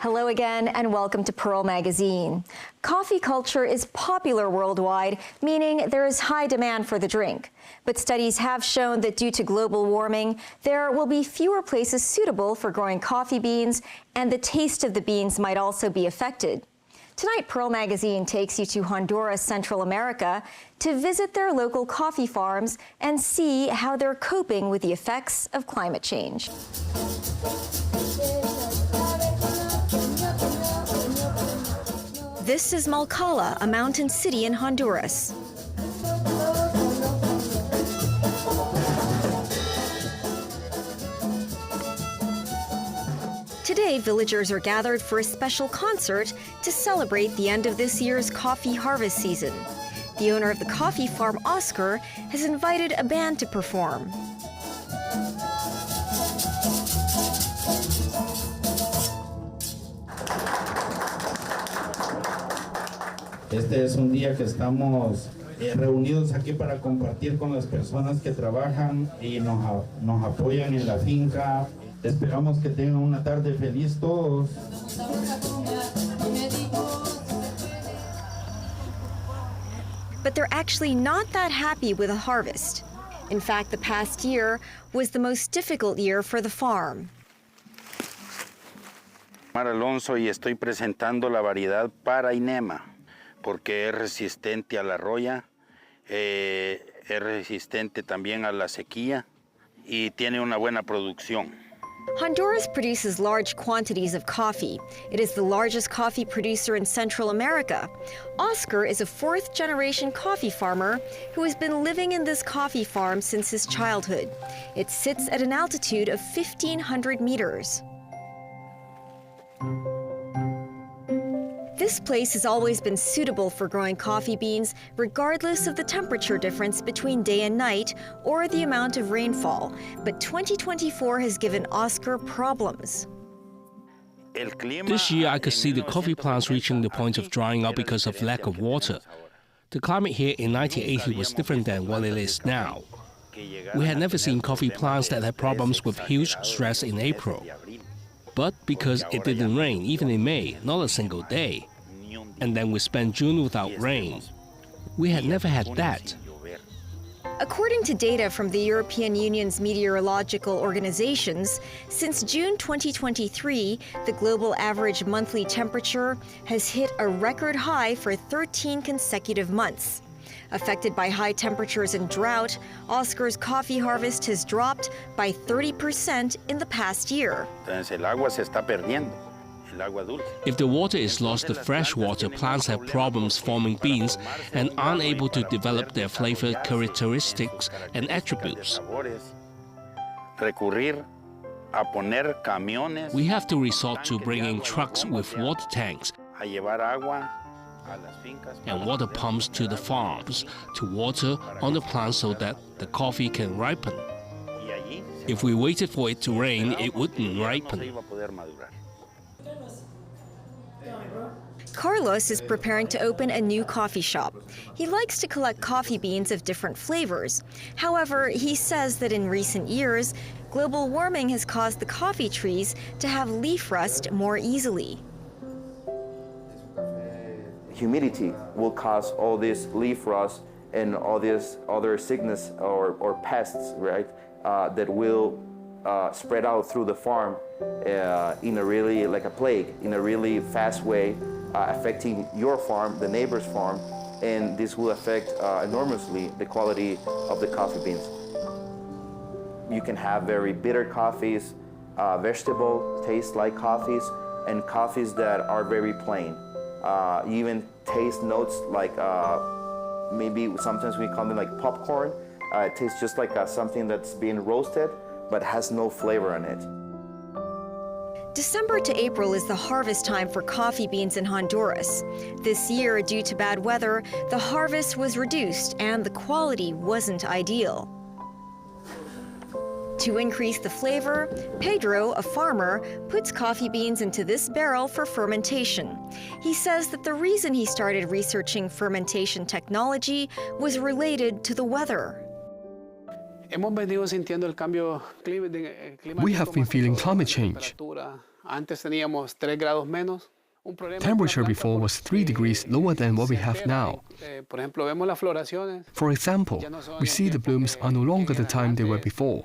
Hello again and welcome to Pearl Magazine. Coffee culture is popular worldwide, meaning there is high demand for the drink. But studies have shown that due to global warming, there will be fewer places suitable for growing coffee beans, and the taste of the beans might also be affected. Tonight, Pearl Magazine takes you to Honduras, Central America, to visit their local coffee farms and see how they're coping with the effects of climate change. This is Malcala, a mountain city in Honduras. Today, villagers are gathered for a special concert to celebrate the end of this year's coffee harvest season. The owner of the coffee farm, Oscar, has invited a band to perform. Este es un día que estamos reunidos aquí para compartir con las personas que trabajan y nos apoyan en la finca. Esperamos que tengan una tarde feliz todos. But they're actually not that happy with the harvest. In fact, the past year was the most difficult year for the farm. Alonso, y estoy presentando la variedad para Inema, porque es resistente a la roya, es resistente también a la sequía y tiene una buena producción. Honduras produces large quantities of coffee. It is the largest coffee producer in Central America. Oscar is a fourth-generation coffee farmer who has been living in this coffee farm since his childhood. It sits at an altitude of 1,500 meters. This place has always been suitable for growing coffee beans, regardless of the temperature difference between day and night or the amount of rainfall. But 2024 has given Oscar problems. This year, I could see the coffee plants reaching the point of drying up because of lack of water. The climate here in 1980 was different than what it is now. We had never seen coffee plants that had problems with huge stress in April. But because it didn't rain, even in May, not a single day. And then we spent June without rain. We had never had that. According to data from the European Union's meteorological organizations, since June 2023, the global average monthly temperature has hit a record high for 13 consecutive months. Affected by high temperatures and drought, Oscar's coffee harvest has dropped by 30% in the past year. If the water is lost to freshwater, plants have problems forming beans and aren't able to develop their flavor characteristics and attributes. We have to resort to bringing trucks with water tanks and water pumps to the farms to water on the plants so that the coffee can ripen. If we waited for it to rain, it wouldn't ripen. Carlos is preparing to open a new coffee shop. He likes to collect coffee beans of different flavors. However, he says that in recent years, global warming has caused the coffee trees to have leaf rust more easily. Humidity will cause all this leaf rust and all this other sickness or pests, right, that will spread out through the farm in a really, like a plague, in a really fast way, affecting your farm, the neighbor's farm, and this will affect enormously the quality of the coffee beans. You can have very bitter coffees, vegetable taste-like coffees, and coffees that are very plain. Even taste notes like maybe sometimes we call them like popcorn. It tastes just like something that's being roasted but has no flavor in it. December to April is the harvest time for coffee beans in Honduras. This year, due to bad weather, the harvest was reduced and the quality wasn't ideal. To increase the flavor, Pedro, a farmer, puts coffee beans into this barrel for fermentation. He says that the reason he started researching fermentation technology was related to the weather. We have been feeling climate change. Temperature before was 3 degrees lower than what we have now. For example, we see the blooms are no longer the time they were before.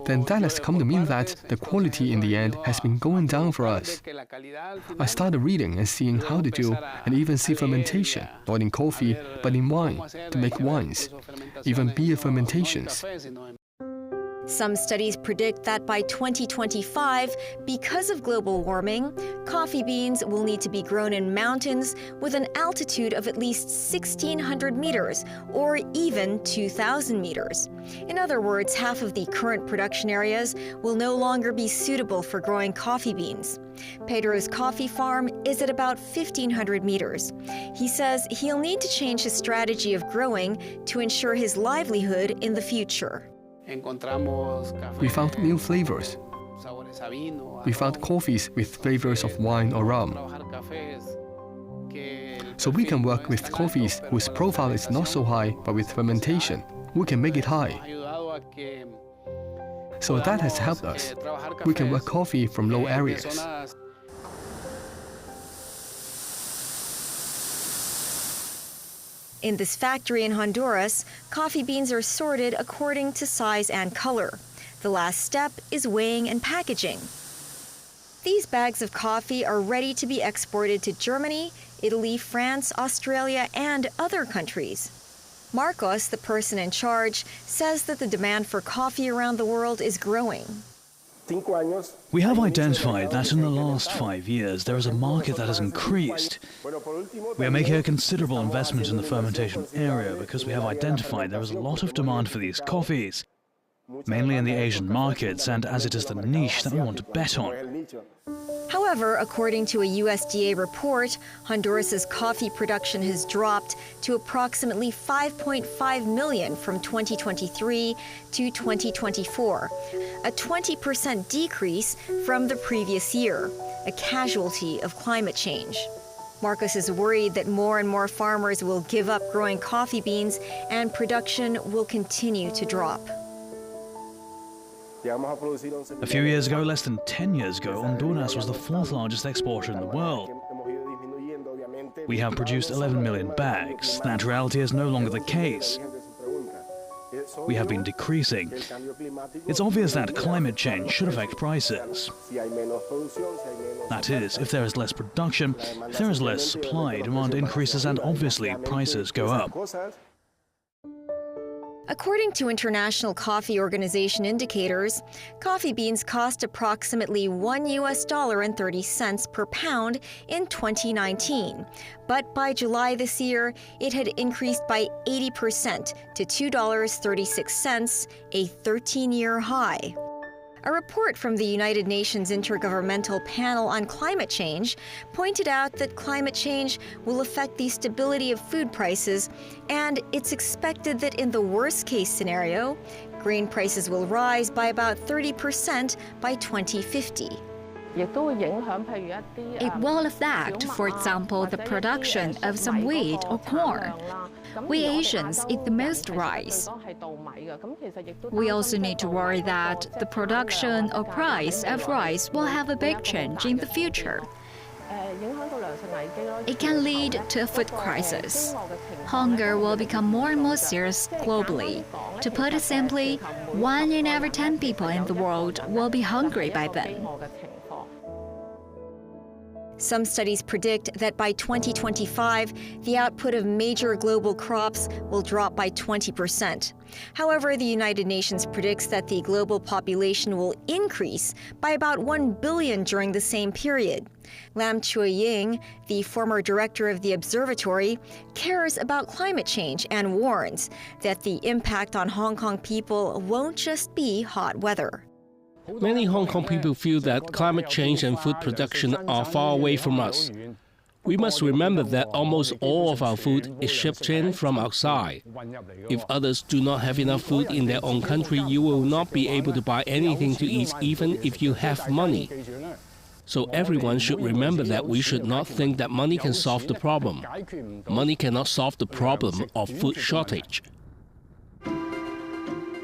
Then that has come to mean that the quality in the end has been going down for us. I started reading and seeing how to do and even see fermentation, not in coffee, but in wine, to make wines, even beer fermentations. Some studies predict that by 2025, because of global warming, coffee beans will need to be grown in mountains with an altitude of at least 1,600 meters or even 2,000 meters. In other words, half of the current production areas will no longer be suitable for growing coffee beans. Pedro's coffee farm is at about 1,500 meters. He says he'll need to change his strategy of growing to ensure his livelihood in the future. We found new flavors. We found coffees with flavors of wine or rum. So we can work with coffees whose profile is not so high, but with fermentation, we can make it high. So that has helped us. We can work coffee from low areas. In this factory in Honduras, coffee beans are sorted according to size and color. The last step is weighing and packaging. These bags of coffee are ready to be exported to Germany, Italy, France, Australia, and other countries. Marcos, the person in charge, says that the demand for coffee around the world is growing. We have identified that in the last 5 years there is a market that has increased. We are making a considerable investment in the fermentation area because we have identified there is a lot of demand for these coffees, mainly in the Asian markets, and as it is the niche that we want to bet on. However, according to a USDA report, Honduras's coffee production has dropped to approximately 5.5 million from 2023 to 2024, a 20% decrease from the previous year, a casualty of climate change. Marcos is worried that more and more farmers will give up growing coffee beans and production will continue to drop. A few years ago, less than 10 years ago, Honduras was the 4th largest exporter in the world. We have produced 11 million bags. That reality is no longer the case. We have been decreasing. It's obvious that climate change should affect prices. That is, if there is less production, if there is less supply, demand increases and obviously prices go up. According to International Coffee Organization indicators, coffee beans cost approximately $1.30 per pound in 2019. But by July this year, it had increased by 80% to $2.36, a 13-year high. A report from the United Nations Intergovernmental Panel on Climate Change pointed out that climate change will affect the stability of food prices, and it's expected that in the worst-case scenario, grain prices will rise by about 30% by 2050. It will affect, for example, the production of some wheat or corn. We Asians eat the most rice. We also need to worry that the production or price of rice will have a big change in the future. It can lead to a food crisis. Hunger will become more and more serious globally. To put it simply, 1 in every 10 people in the world will be hungry by then. Some studies predict that by 2025, the output of major global crops will drop by 20%. However, the United Nations predicts that the global population will increase by about 1 billion during the same period. Lam Chui-ying, the former director of the observatory, cares about climate change and warns that the impact on Hong Kong people won't just be hot weather. Many Hong Kong people feel that climate change and food production are far away from us. We must remember that almost all of our food is shipped in from outside. If others do not have enough food in their own country, you will not be able to buy anything to eat even if you have money. So everyone should remember that we should not think that money can solve the problem. Money cannot solve the problem of food shortage.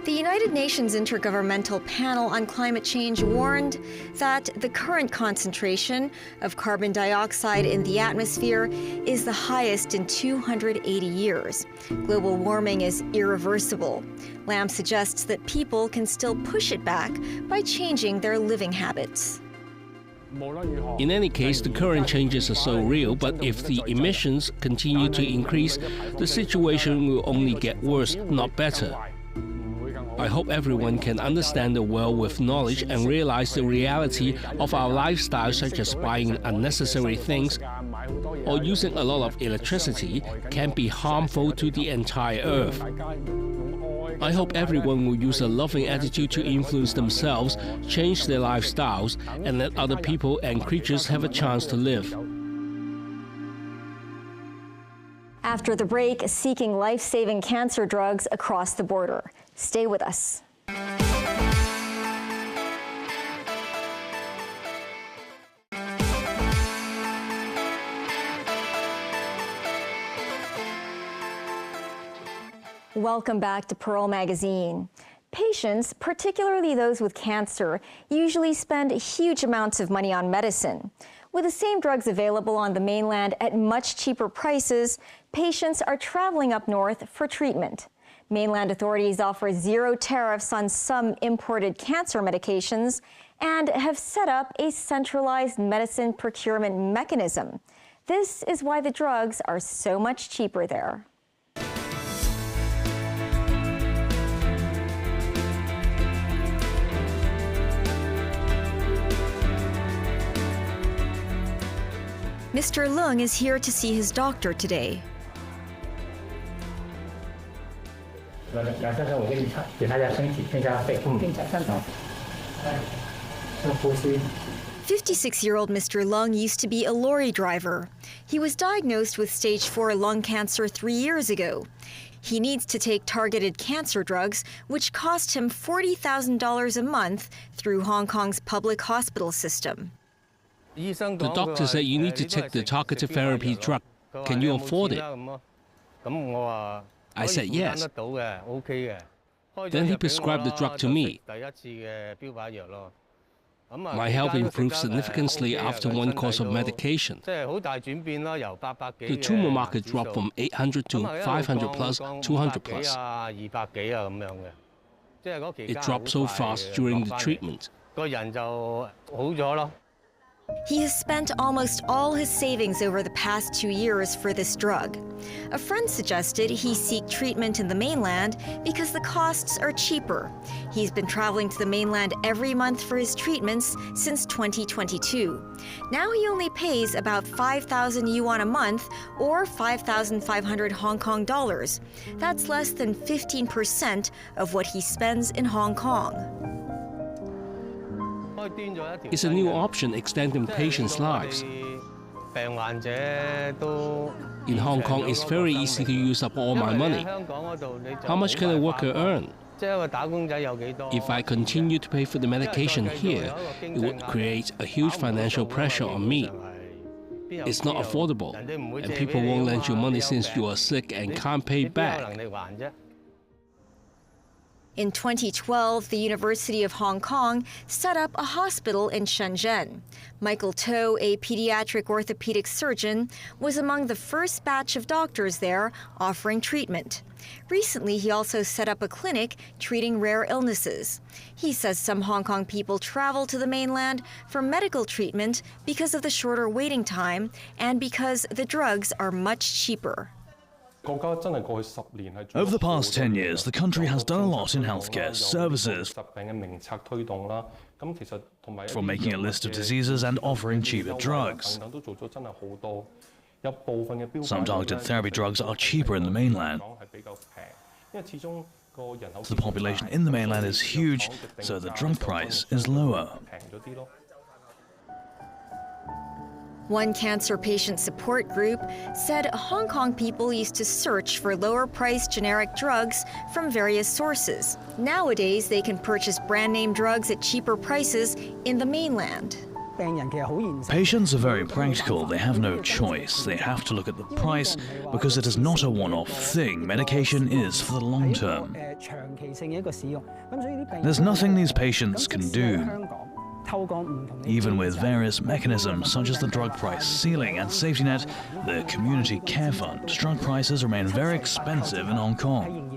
The United Nations Intergovernmental Panel on Climate Change warned that the current concentration of carbon dioxide in the atmosphere is the highest in 280 years. Global warming is irreversible. Lam suggests that people can still push it back by changing their living habits. In any case, the current changes are so real, but if the emissions continue to increase, the situation will only get worse, not better. I hope everyone can understand the world with knowledge and realize the reality of our lifestyle, such as buying unnecessary things or using a lot of electricity, can be harmful to the entire Earth. I hope everyone will use a loving attitude to influence themselves, change their lifestyles, and let other people and creatures have a chance to live. After the break, seeking life-saving cancer drugs across the border. Stay with us. Welcome back to Pearl Magazine. Patients, particularly those with cancer, usually spend huge amounts of money on medicine. With the same drugs available on the mainland at much cheaper prices, patients are traveling up north for treatment. Mainland authorities offer zero tariffs on some imported cancer medications and have set up a centralized medicine procurement mechanism. This is why the drugs are so much cheaper there. Mr. Leung is here to see his doctor today. "56-year-old Mr. Leung used to be a lorry driver. He was diagnosed with stage 4 lung cancer 3 years ago. He needs to take targeted cancer drugs, which cost him $40,000 a month through Hong Kong's public hospital system. The doctor said you need to take the targeted therapy drug. Can you afford it? I said yes. Then he prescribed the drug to me. My health improved significantly after one course of medication. The tumor market dropped from 800 to 500 plus, 200 plus. It dropped so fast during the treatment. He has spent almost all his savings over the past 2 years for this drug. A friend suggested he seek treatment in the mainland because the costs are cheaper. He's been traveling to the mainland every month for his treatments since 2022. Now he only pays about 5,000 yuan a month or 5,500 Hong Kong dollars. That's less than 15% of what he spends in Hong Kong. It's a new option extending patients' lives. In Hong Kong, it's very easy to use up all my money. How much can a worker earn? If I continue to pay for the medication here, it would create a huge financial pressure on me. It's not affordable, and people won't lend you money since you are sick and can't pay back. In 2012, the University of Hong Kong set up a hospital in Shenzhen. Michael To, a pediatric orthopedic surgeon, was among the first batch of doctors there offering treatment. Recently, he also set up a clinic treating rare illnesses. He says some Hong Kong people travel to the mainland for medical treatment because of the shorter waiting time and because the drugs are much cheaper. Over the past 10 years, the country has done a lot in healthcare services, from making a list of diseases and offering cheaper drugs. Some targeted therapy drugs are cheaper in the mainland. The population in the mainland is huge, so the drug price is lower. One cancer patient support group said Hong Kong people used to search for lower-priced generic drugs from various sources. Nowadays, they can purchase brand-name drugs at cheaper prices in the mainland. Patients are very practical. They have no choice. They have to look at the price because it is not a one-off thing. Medication is for the long term. There's nothing these patients can do. Even with various mechanisms such as the drug price ceiling and safety net, the community care fund, drug prices remain very expensive in Hong Kong.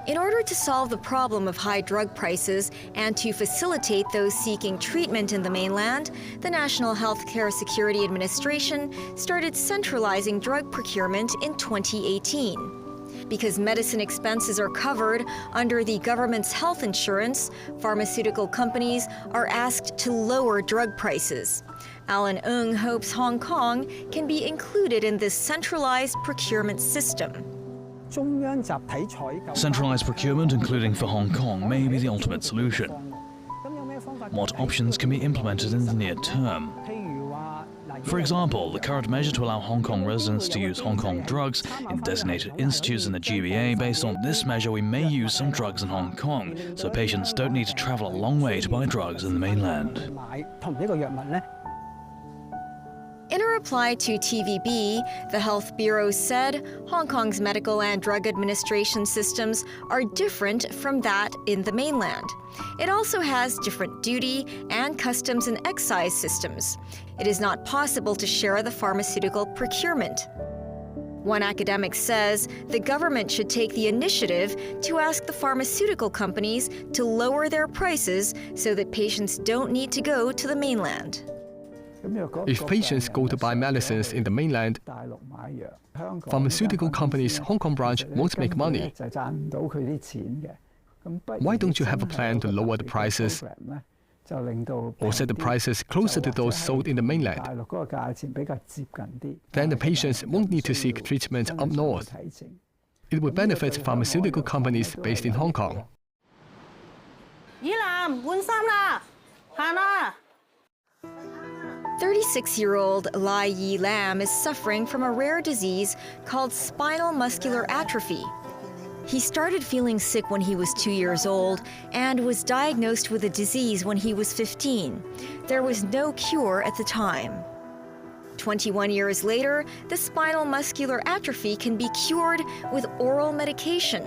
In order to solve the problem of high drug prices and to facilitate those seeking treatment in the mainland, the National Healthcare Security Administration started centralizing drug procurement in 2018. Because medicine expenses are covered under the government's health insurance, pharmaceutical companies are asked to lower drug prices. Alan Ng hopes Hong Kong can be included in this centralized procurement system. Centralized procurement, including for Hong Kong, may be the ultimate solution. What options can be implemented in the near term? For example, the current measure to allow Hong Kong residents to use Hong Kong drugs in designated institutes in the GBA. Based on this measure, we may use some drugs in Hong Kong, so patients don't need to travel a long way to buy drugs in the mainland. In a reply to TVB, the Health Bureau said Hong Kong's medical and drug administration systems are different from that in the mainland. It also has different duty and customs and excise systems. It is not possible to share the pharmaceutical procurement. One academic says the government should take the initiative to ask the pharmaceutical companies to lower their prices so that patients don't need to go to the mainland. If patients go to buy medicines in the mainland, pharmaceutical companies' Hong Kong branch won't make money. Why don't you have a plan to lower the prices or set the prices closer to those sold in the mainland? Then the patients won't need to seek treatment up north. It would benefit pharmaceutical companies based in Hong Kong. 36-year-old Lai Yi Lam is suffering from a rare disease called spinal muscular atrophy. He started feeling sick when he was 2 years old and was diagnosed with the disease when he was 15. There was no cure at the time. 21 years later, the spinal muscular atrophy can be cured with oral medication.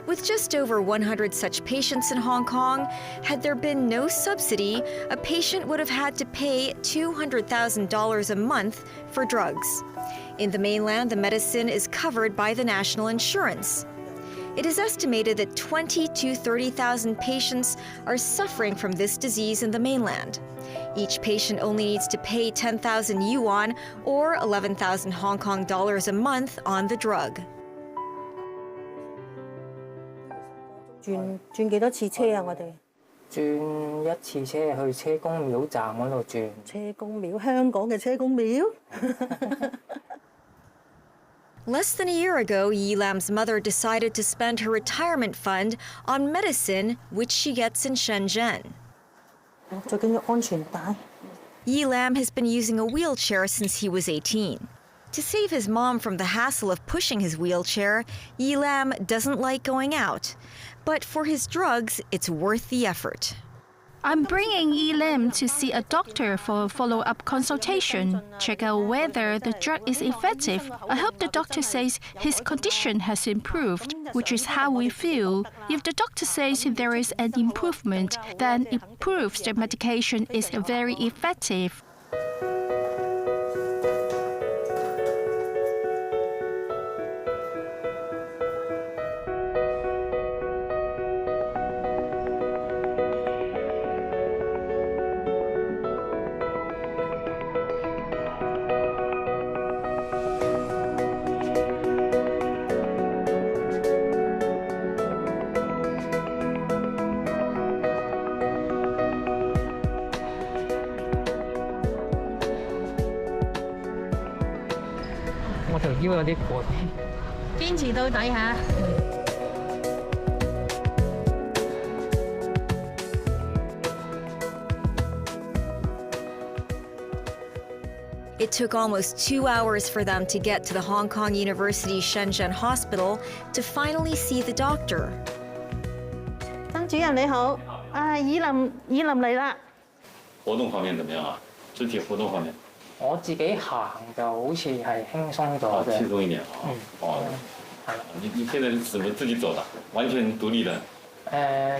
With just over 100 such patients in Hong Kong, had there been no subsidy, a patient would have had to pay $200,000 a month for drugs. In the mainland, the medicine is covered by the national insurance. It is estimated that 20,000 to 30,000 patients are suffering from this disease in the mainland. Each patient only needs to pay 10,000 yuan or 11,000 Hong Kong dollars a month on the drug. 轉幾多次車啊？我哋轉一次車去車公廟站嗰度轉。車公廟，香港嘅車公廟。Less than a year ago, Yi Lam's mother decided to spend her retirement fund on medicine, which she gets in Shenzhen. 最緊要安全帶。Yi Lam has been using a wheelchair since he was 18. To save his mom from the hassle of pushing his wheelchair, Yi Lam doesn't like going out. But for his drugs, it's worth the effort. I'm bringing Yi Lam to see a doctor for a follow-up consultation, check out whether the drug is effective. I hope the doctor says his condition has improved, which is how we feel. If the doctor says there is an improvement, then it proves the medication is very effective. It took almost 2 hours for them to get to the Hong Kong University Shenzhen Hospital to finally see the doctor. 曾主任你好，Yi Lam嚟啦。活動方面怎麼樣啊？肢體活動方面。我自己行就好似係輕鬆咗嘅。輕鬆一點啊。哦。係啦。你現在怎麼自己走的？完全獨立的。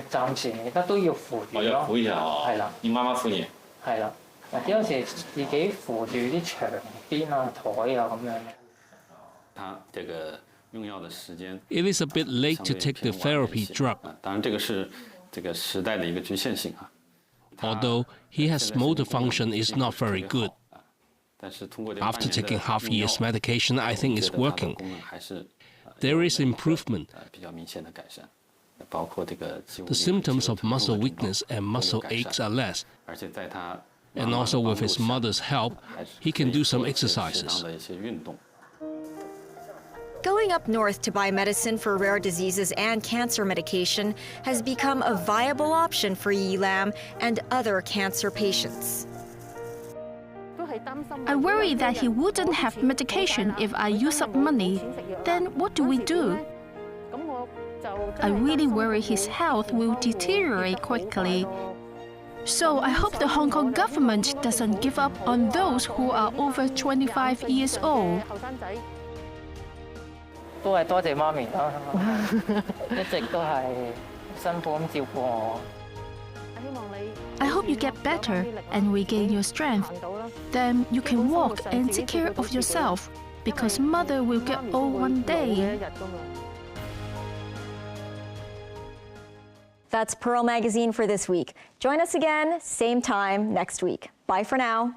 暫時而家都要扶住咯。要扶一下啊。係啦。你媽媽扶你。係啦。或者有時自己扶住啲牆邊啊、台啊咁樣。他這個用藥的時間。It is a bit late to take the therapy drug. 當然，這個是這個時代的一個局限性啊。Although his motor function is not very good. After taking half year's medication, I think it's working. There is improvement. The symptoms of muscle weakness and muscle aches are less. And also with his mother's help, he can do some exercises. Going up north to buy medicine for rare diseases and cancer medication has become a viable option for Yi Lam and other cancer patients. I worry that he wouldn't have medication if I use up money. Then what do we do? I really worry his health will deteriorate quickly. So I hope the Hong Kong government doesn't give up on those who are over 25 years old. 都係多謝媽咪啦，一直都係辛苦咁照顧我。I hope you get better and regain your strength. Then you can walk and take care of yourself, because mother will get old one day. That's Pearl Magazine for this week. Join us again, same time next week. Bye for now.